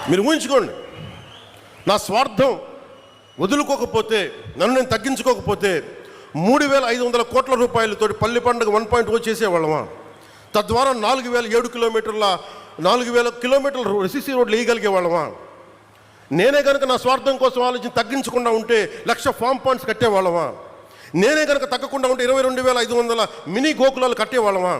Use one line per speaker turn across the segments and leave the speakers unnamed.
మీరు ఊహించుకోండి, నా స్వార్థం వదులుకోకపోతే, నన్ను నేను తగ్గించుకోకపోతే 3,500 కోట్ల రూపాయలతో పల్లి పండుగ 1.0 చేసేవాళ్ళమా? తద్వారా 4,000 కిలోమీటర్ల ఎస్సీసీ రోడ్లు వేయగలిగే వాళ్ళమా? నేనే కనుక నా స్వార్థం కోసం ఆలోచించి తగ్గించకుండా ఉంటే 1,00,000 ఫామ్ పాండ్స్ కట్టేవాళ్ళమా? నేనే కనుక తగ్గకుండా ఉంటే 22,500 మినీ గోకులాలు కట్టేవాళ్ళమా?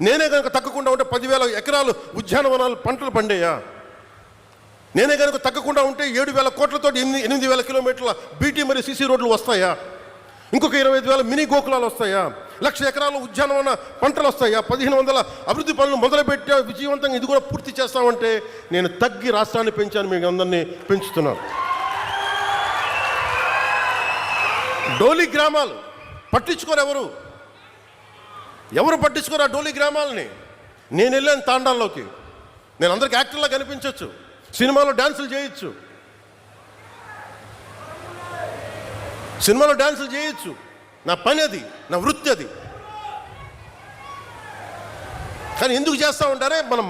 నేనే కనుక తగ్గకుండా ఉంటే 10,000 ఎకరాలు ఉద్యానవనాలు పంటలు పండేయా? నేనే కనుక తగ్గకుండా ఉంటే 7,000 కోట్లతో 8,000 కిలోమీటర్ల బీటీ మరియు సీసీ రోడ్లు వస్తాయా? ఇంకొక 25,000 మినీ గోకులాలు వస్తాయా? 1,00,000 ఎకరాలు ఉద్యానవన పంటలు వస్తాయా? 1,500 అభివృద్ధి పనులు మొదలుపెట్టా, విజయవంతంగా ఇది కూడా పూర్తి చేస్తామంటే నేను తగ్గి రాష్ట్రాన్ని పెంచాను, మీకు అందరినీ పెంచుతున్నాను. డోలీ గ్రామాలు పట్టించుకోరు, ఎవరు పట్టించుకోరు ఆ డోలీ గ్రామాలని. నేను వెళ్ళాను తాండాల్లోకి, నేను అందరికి యాక్టర్లా కనిపించవచ్చు, సినిమాలో డ్యాన్సులు చేయొచ్చు, నా పని అది, నా వృత్తి అది. కానీ ఎందుకు చేస్తా ఉంటారే, మన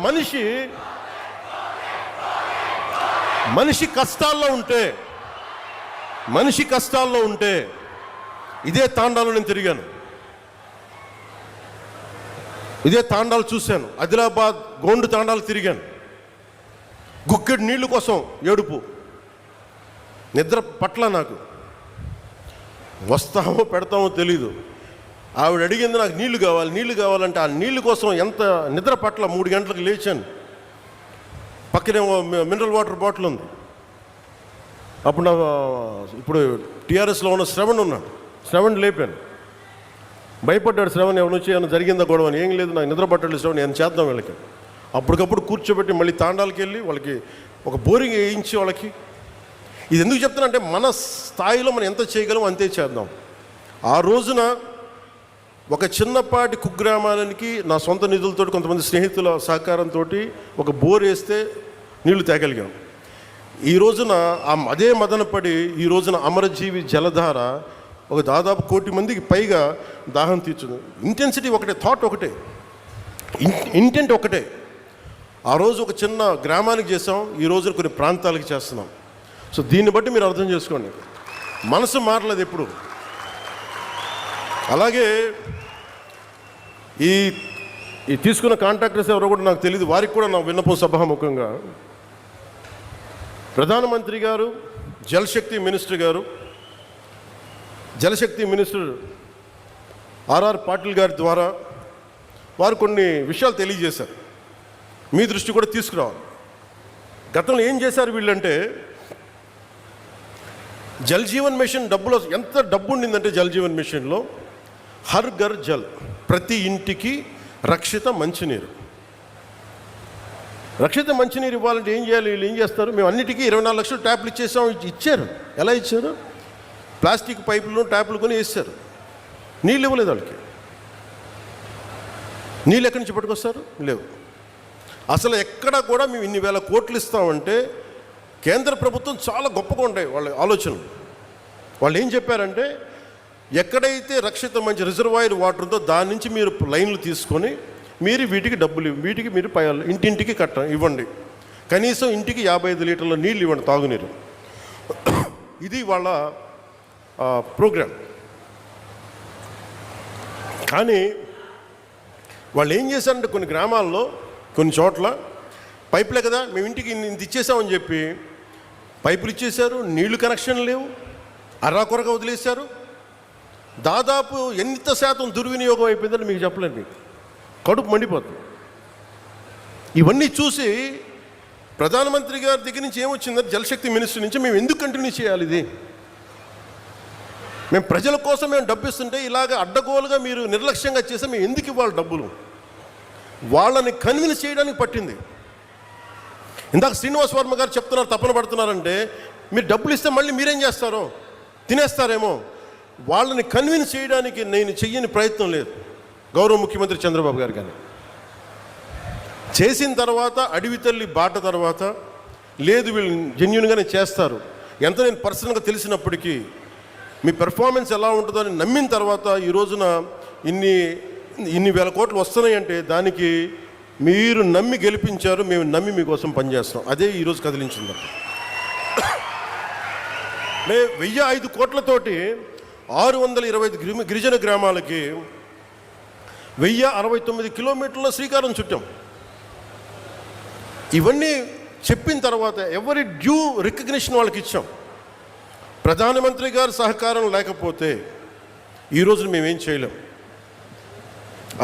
మనిషి కష్టాల్లో ఉంటే ఇదే తాండాలో నేను తిరిగాను, ఇదే తాండాలు చూశాను, ఆదిలాబాద్ గోండు తాండాలు తిరిగాను. గుక్కెడు నీళ్లు కోసం ఏడుపు, నిద్ర పట్ల నాకు, వస్తామో పెడతామో తెలీదు. ఆవిడ అడిగింది నాకు నీళ్లు కావాలంటే ఆ నీళ్లు కోసం ఎంత నిద్ర పట్ల 3 గంటలకు లేచాను. పక్కనే మినరల్ వాటర్ బాటిల్ ఉంది. ఇప్పుడు టీఆర్ఎస్లో ఉన్న శ్రవణ్ లేపాను. భయపడ్డాడు శ్రవణ్, ఎవరు వచ్చి ఏమైనా జరిగిందా గొడవ అని. ఏం లేదు, నాకు నిద్ర పట్టలేదు శ్రవణ్, ఏమైనా చేద్దాం వీళ్ళకి. అప్పటికప్పుడు కూర్చోబెట్టి మళ్ళీ తాండాలకి వెళ్ళి వాళ్ళకి ఒక బోరింగ్ వేయించి వాళ్ళకి. ఇది ఎందుకు చెప్తానంటే, మన స్థాయిలో మనం ఎంత చేయగలం అంతే చేద్దాం. ఆ రోజున ఒక చిన్నపాటి కుగ్రామానికి నా సొంత నిధులతో, కొంతమంది స్నేహితుల సహకారంతో ఒక బోర్ వేస్తే నీళ్లు తేగలిగాం. ఈ రోజున అదే మదనపడి ఈ రోజున అమరజీవి జలధార ఒక దాదాపు 1 కోటి మందికి పైగా దాహం తీర్చుంది. ఇంటెన్సిటీ ఒకటే, థాట్ ఒకటే, ఇంటెంట్ ఒకటే. ఆ రోజు ఒక చిన్న గ్రామానికి చేసాం, ఈ రోజున కొన్ని ప్రాంతాలకు చేస్తున్నాం. సో దీన్ని బట్టి మీరు అర్థం చేసుకోండి, మనసు మారలేదు ఎప్పుడు. అలాగే ఈ తీసుకున్న కాంట్రాక్టర్స్ ఎవరో కూడా నాకు తెలియదు, వారికి కూడా నా విన్నపం సభాముఖంగా, ప్రధానమంత్రి గారు, జలశక్తి మినిస్టర్ ఆర్ఆర్ పాటిల్ గారి ద్వారా వారు కొన్ని విషయాలు తెలియజేశారు, మీ దృష్టి కూడా తీసుకురావాలి. గతంలో ఏం చేశారు వీళ్ళంటే, జల్ జీవన్ మిషన్ డబ్బులో ఎంత డబ్బు ఉండిందంటే, జల్ జీవన్ మిషన్లో హర్ ఘర్ జల్, ప్రతి ఇంటికి రక్షిత మంచినీరు ఇవ్వాలంటే ఏం చేయాలి? వీళ్ళు ఏం చేస్తారు, మేము అన్నిటికీ 24 లక్షలు ట్యాప్లు ఇచ్చారు. ఎలా ఇచ్చారు? ప్లాస్టిక్ పైపులు ట్యాప్లు కొని వేసారు, నీళ్ళు ఇవ్వలేదు వాళ్ళకి. నీళ్ళు ఎక్కడి నుంచి పట్టుకొస్తారు? లేవు. అసలు ఎక్కడ కూడా మేము ఇన్ని వేల కోట్లు ఇస్తామంటే, కేంద్ర ప్రభుత్వం చాలా గొప్పగా ఉంటాయి వాళ్ళ ఆలోచనలు. వాళ్ళు ఏం చెప్పారంటే, ఎక్కడైతే రక్షిత మంచి రిజర్వాయర్ వాటర్ ఉందో దాని నుంచి మీరు లైన్లు తీసుకొని మీరు వీటికి డబ్బులు వీటికి మీరు ఇంటింటికి ఇవ్వండి, కనీసం ఇంటికి 55 లీటర్ల నీళ్ళు ఇవ్వండి, తాగునీరు. ఇది వాళ్ళ ప్రోగ్రాం. కానీ వాళ్ళు ఏం చేశారంటే, కొన్ని గ్రామాల్లో కొన్ని చోట్ల పైపులే కదా, మేము ఇంటికి ఇంత ఇచ్చేసామని చెప్పి పైపులు ఇచ్చేశారు, నీళ్లు కనెక్షన్ లేవు, అర్రాకొరగా వదిలేశారు. దాదాపు ఎంత శాతం దుర్వినియోగం అయిపోయిందని మీకు చెప్పలేండి, మీకు కడుపు మండిపోతుంది. ఇవన్నీ చూసి ప్రధానమంత్రి గారి దగ్గర నుంచి ఏమొచ్చిందంటే, జలశక్తి మినిస్టర్ నుంచి, మేము ఎందుకు కంటిన్యూ చేయాలి ఇది? మేము ప్రజల కోసం మేము డబ్బు ఇస్తుంటే ఇలాగ అడ్డగోలుగా మీరు నిర్లక్ష్యంగా చేస్తే మేము ఎందుకు ఇవ్వాలి డబ్బులు? వాళ్ళని కన్విన్స్ చేయడానికి పట్టింది. ఇందాక శ్రీనివాస్ వర్మ గారు చెప్తున్నారు, తపన పడుతున్నారంటే, మీరు డబ్బులు ఇస్తే మళ్ళీ మీరేం చేస్తారో, తినేస్తారేమో. వాళ్ళని కన్విన్స్ చేయడానికి నేను చెయ్యని ప్రయత్నం లేదు. గౌరవ ముఖ్యమంత్రి చంద్రబాబు గారు కానీ చేసిన తర్వాత, అడవి తల్లి బాట తర్వాత, లేదు వీళ్ళు జెన్యూన్గానే చేస్తారు, ఎంత నేను పర్సనల్గా తెలిసినప్పటికీ మీ పెర్ఫార్మెన్స్ ఎలా ఉంటుందో అని నమ్మిన తర్వాత ఈ రోజున ఇన్ని వేల కోట్లు వస్తున్నాయి అంటే, దానికి మీరు నమ్మి గెలిపించారు, మేము నమ్మి మీకోసం పనిచేస్తాం. అదే ఈరోజు కదిలించింది. 1005 కోట్లతోటి 625 గిరిజన గ్రామాలకి 1069 కిలోమీటర్ల శ్రీకారం చుట్టాం. ఇవన్నీ చెప్పిన తర్వాత ఎవరి డ్యూ రికగ్నిషన్ వాళ్ళకి ఇచ్చాం. ప్రధానమంత్రి గారి సహకారం లేకపోతే ఈరోజు మేమేం చేయలేం.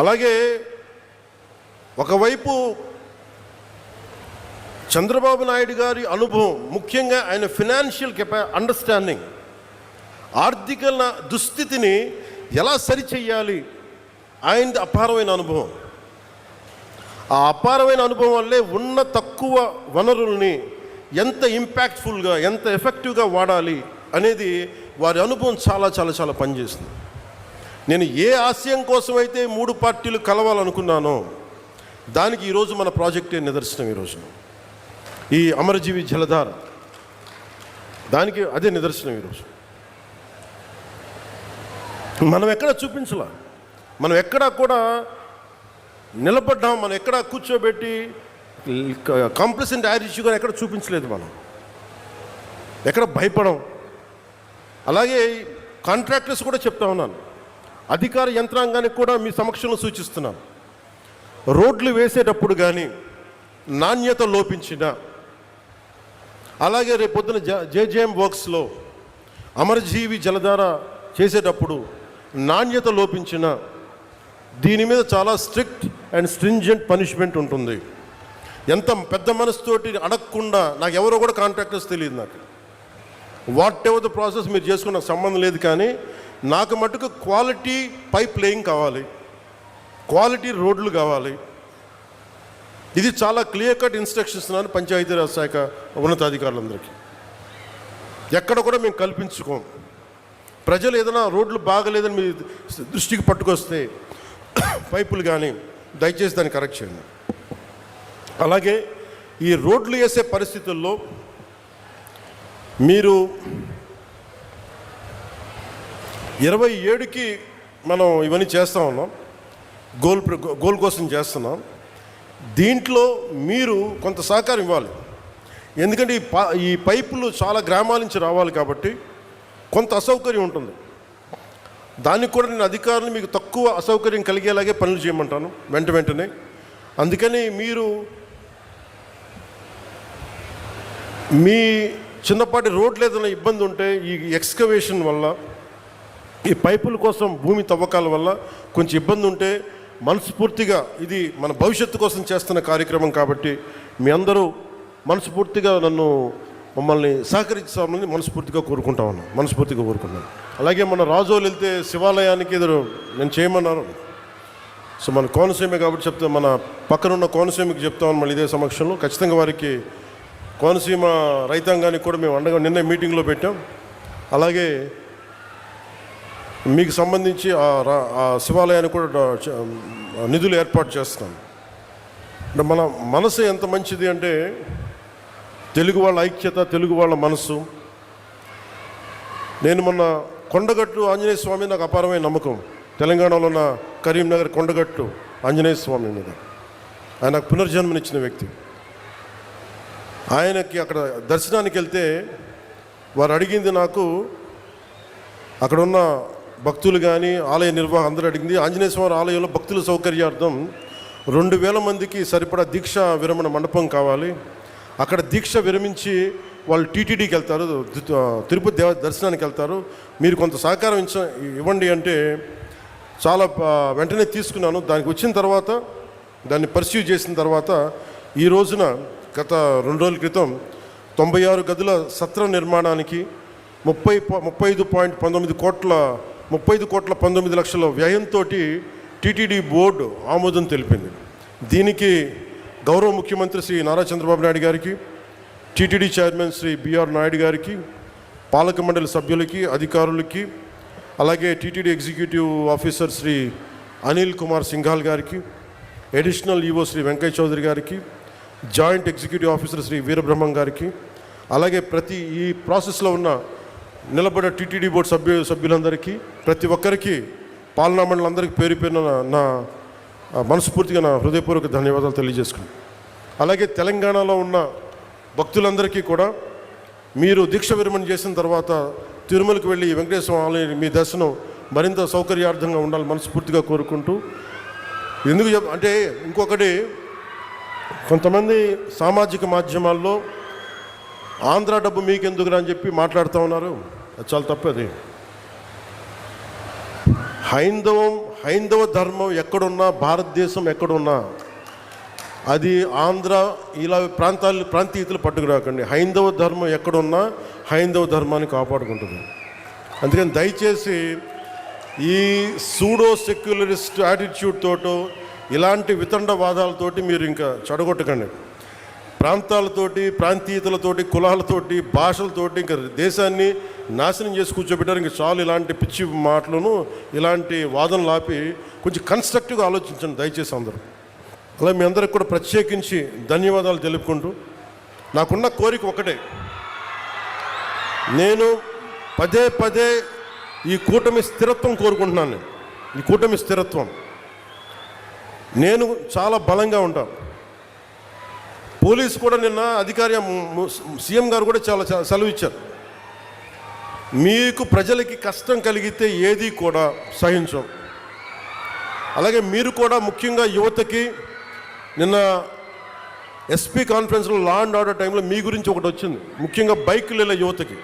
అలాగే ఒకవైపు చంద్రబాబు నాయుడు గారి అనుభవం, ముఖ్యంగా ఆయన ఫినాన్షియల్ అండర్స్టాండింగ్, ఆర్థిక దుస్థితిని ఎలా సరిచెయ్యాలి, ఆయనది అపారమైన అనుభవం. ఆ అపారమైన అనుభవం వల్లే ఉన్న తక్కువ వనరుల్ని ఎంత ఇంపాక్ట్ఫుల్గా, ఎంత ఎఫెక్టివ్గా వాడాలి అనేది వారి అనుభవం చాలా చాలా చాలా పనిచేస్తుంది. నేను ఏ ఆశయం కోసమైతే 3 పార్టీలు కలవాలనుకున్నానో దానికి ఈరోజు మన ప్రాజెక్టే నిదర్శనం. ఈరోజు ఈ అమరజీవి జలధార దానికి అదే నిదర్శనం. ఈరోజు మనం ఎక్కడ చూపించలా, మనం ఎక్కడా కూడా నిలబడ్డాం, మనం ఎక్కడ కూర్చోబెట్టి కాంప్లసెంట్ యాటిట్యూడ్గా ఎక్కడ చూపించలేదు, మనం ఎక్కడ భయపడం. అలాగే కాంట్రాక్టర్స్ కూడా చెప్తా ఉన్నాను, అధికార యంత్రాంగానికి కూడా మీ సమక్షంలో సూచిస్తున్నాను, రోడ్లు వేసేటప్పుడు కానీ నాణ్యత లోపించిన, అలాగే రేపొద్దున జేజేఎం వర్క్స్లో అమరజీవి జలధార చేసేటప్పుడు నాణ్యత లోపించిన దీని మీద చాలా స్ట్రిక్ట్ అండ్ స్ట్రింజెంట్ పనిష్మెంట్ ఉంటుంది. ఎంత పెద్ద మనసుతోటి అడగకుండా, నాకు ఎవరో కూడా కాంట్రాక్టర్స్ తెలియదు, నాకు వాట్ ఎవర్ ద ప్రాసెస్ మీరు చేసుకున్న సంబంధం లేదు, కానీ నాకు మటుకు క్వాలిటీ పైప్ లేయింగ్ కావాలి, క్వాలిటీ రోడ్లు కావాలి. ఇది చాలా క్లియర్ కట్ ఇన్స్ట్రక్షన్స్ ఇస్తున్నాను పంచాయతీరాజ్ శాఖ ఉన్నతాధికారులందరికీ. ఎక్కడ కూడా మేము కల్పించుకోం. ప్రజలు ఏదైనా రోడ్లు బాగలేదని మీ దృష్టికి పట్టుకొస్తే పైపులు కానీ దయచేసి దాన్ని కరెక్ట్ చేయండి. అలాగే ఈ రోడ్లు వేసే పరిస్థితుల్లో మీరు 27కి మనం ఇవన్నీ చేస్తూ ఉన్నాం, గోల్ కోసం చేస్తున్నాం. దీంట్లో మీరు కొంత సహకారం ఇవ్వాలి. ఎందుకంటే ఈ పైపులు చాలా గ్రామాల నుంచి రావాలి కాబట్టి కొంత అసౌకర్యం ఉంటుంది. దానికి కూడా నేను అధికారులు మీకు తక్కువ అసౌకర్యం కలిగేలాగే పనులు చేయమంటాను వెంటనే. అందుకని మీరు మీ చిన్నపాటి రోడ్లు ఏదైనా ఇబ్బంది ఉంటే ఈ ఎక్స్కవేషన్ వల్ల, ఈ పైపుల కోసం భూమి తవ్వకాల వల్ల కొంచెం ఇబ్బంది ఉంటే మనస్ఫూర్తిగా, ఇది మన భవిష్యత్తు కోసం చేస్తున్న కార్యక్రమం కాబట్టి మీ అందరూ మనస్ఫూర్తిగా మమ్మల్ని సహకరించామని మనస్ఫూర్తిగా కోరుకుంటున్నాను. అలాగే మన రాజోలు వెళ్తే శివాలయానికి నేను చేయమన్నాను. సో మన కోనసీమ కాబట్టి చెప్తే, మన పక్కనున్న కోనసీమకి చెప్తామని మళ్ళీ ఇదే సమక్షంలో ఖచ్చితంగా వారికి, కోనసీమ రైతాంగానికి కూడా మేము అండగా నిన్న మీటింగ్లో పెట్టాం. అలాగే మీకు సంబంధించి ఆ శివాలయానికి కూడా నిధులు ఏర్పాటు చేస్తాం. అంటే మన మనసు ఎంత మంచిది అంటే, తెలుగు వాళ్ళ ఐక్యత, తెలుగు వాళ్ళ మనసు. నేను మొన్న కొండగట్టు ఆంజనేయ స్వామి నాకు అపారమైన నమ్మకం. తెలంగాణలో ఉన్న కరీంనగర్ కొండగట్టు ఆంజనేయ స్వామి మీద ఆయన నాకు పునర్జన్మనిచ్చిన వ్యక్తి. ఆయనకి అక్కడ దర్శనానికి వెళ్తే వారు అడిగింది, నాకు అక్కడ ఉన్న భక్తులు కానీ ఆలయ నిర్వాహకులు అందరూ అడిగింది, ఆంజనేయ స్వామి ఆలయంలో భక్తుల సౌకర్యార్థం 2000 మందికి సరిపడా దీక్ష విరమణ మండపం కావాలి. అక్కడ దీక్ష విరమించి వాళ్ళు టీటీడీకి వెళ్తారు, తిరుపతి దర్శనానికి వెళ్తారు, మీరు కొంత సహకారం ఇవ్వండి అంటే చాలా వెంటనే తీసుకున్నాను. దానికి వచ్చిన తర్వాత దాన్ని పర్స్యూ చేసిన తర్వాత ఈ రోజున గత 2 రోజుల క్రితం 96 గదుల సత్ర నిర్మాణానికి 35.19 కోట్ల 19 లక్షల వ్యయంతో టీటీడీ బోర్డు ఆమోదం తెలిపింది. దీనికి గౌరవ ముఖ్యమంత్రి శ్రీ నారా చంద్రబాబు నాయుడు గారికి, TTD chairman Shri BR Naidu గారికి, పాలక మండలి సభ్యులకి, అధికారులకి, అలాగే TTD executive officer Shri Anil Kumar Singhal గారికి, అడిషనల్ ఈవో శ్రీ వెంకయ్య చౌదరి గారికి, joint executive officer Shri Veerabrahmam గారికి, అలాగే ఈ ప్రాసెస్లో ఉన్న నిలబడే టీటీడీ బోర్డు సభ్యులందరికీ, ప్రతి ఒక్కరికి, పాలనా మండలందరికీ పేరు పేరున నా మనస్ఫూర్తిగా నా హృదయపూర్వక ధన్యవాదాలు తెలియజేసుకున్నాను. అలాగే తెలంగాణలో ఉన్న భక్తులందరికీ కూడా మీరు దీక్ష విరమణ చేసిన తర్వాత తిరుమలకు వెళ్ళి వెంకటేశ్వర ఆలయం మీ దర్శనం మరింత సౌకర్యార్థంగా ఉండాలి మనస్ఫూర్తిగా కోరుకుంటూ. ఎందుకు అంటే ఇంకొకటి, కొంతమంది సామాజిక మాధ్యమాల్లో ఆంధ్ర డబ్బు మీకెందుకురా అని చెప్పి మాట్లాడుతూ ఉన్నారు. అది చాలా తప్పది. హైందవ ధర్మం ఎక్కడున్నా, భారతదేశం ఎక్కడున్నా, అది ఆంధ్ర ఇలా ప్రాంతీయతలు పట్టుకురాకండి. హైందవ ధర్మం ఎక్కడున్నా హైందవ ధర్మాన్ని కాపాడుకుంటుంది. అందుకని దయచేసి ఈ సూడో సెక్యులరిస్ట్ యాటిట్యూడ్ తోటో ఇలాంటి వితండవాదాలతోటి మీరు ఇంకా చెడగొట్టకండి. ప్రాంతాలతోటి, ప్రాంతీయతలతోటి, కులాలతోటి, భాషలతోటి ఇంకా దేశాన్ని నాశనం చేసి కూర్చోబెట్టారు. ఇంకా చాలు ఇలాంటి పిచ్చి మాటలను, ఇలాంటి వాదనలు ఆపి కొంచెం కన్స్ట్రక్టివ్గా ఆలోచించండి దయచేసి అందరూ. అలా మీ అందరికి కూడా ప్రత్యేకించి ధన్యవాదాలు తెలుపుకుంటూ, నాకున్న కోరిక ఒకటే, నేను పదే పదే ఈ కూటమి స్థిరత్వం కోరుకుంటున్నాను. ఈ కూటమి స్థిరత్వం, నేను చాలా బలంగా ఉంటాను. పోలీసు కూడా నిన్న అధికారి సీఎం గారు కూడా చాలా సెలవు ఇచ్చారు. మీకు ప్రజలకి కష్టం కలిగితే ఏది కూడా సహించం. అలాగే మీరు కూడా ముఖ్యంగా యువతకి, నిన్న ఎస్పీ కాన్ఫరెన్స్లో లా అండ్ ఆర్డర్ టైంలో మీ గురించి ఒకటి వచ్చింది. ముఖ్యంగా బైకులు వెళ్ళే యువతకి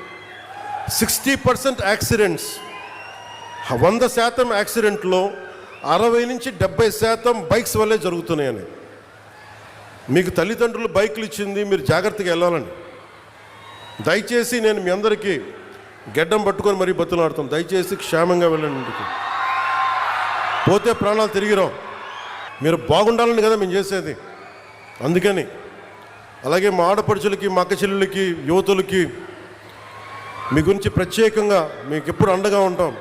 60% యాక్సిడెంట్స్, 100% యాక్సిడెంట్లో 60 నుంచి 70% బైక్స్ వల్లే జరుగుతున్నాయని. మీకు తల్లిదండ్రులు బైకులు ఇచ్చింది, మీరు జాగ్రత్తగా వెళ్ళాలండి. దయచేసి నేను మీ అందరికీ గెడ్డం పట్టుకొని మరీ బతులాడుతాను. దయచేసి క్షేమంగా వెళ్ళండి ఇంటికి. పోతే ప్రాణాలు తిరిగి రావు. మీరు బాగుండాలని కదా మేము చేసేది. అందుకని అలాగే మా ఆడపడుచులకి, మా అక్క చెల్లెళ్ళకి, యువతులకి మీ గురించి ప్రత్యేకంగా మీకు ఎప్పుడు అండగా ఉంటాం.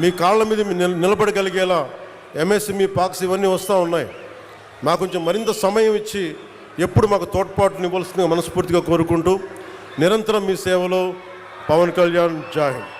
మీ కాళ్ళ మీద నిలబడగలిగేలా ఎంఎస్ఎంఈ పాక్స్ ఇవన్నీ వస్తూ ఉన్నాయి. మాకు కొంచెం మరింత సమయం ఇచ్చి ఎప్పుడు మాకు తోడ్పాటునివ్వాల్సిందిగా మనస్ఫూర్తిగా కోరుకుంటూ, నిరంతరం మీ సేవలో పవన్ కళ్యాణ్. జై హింద్.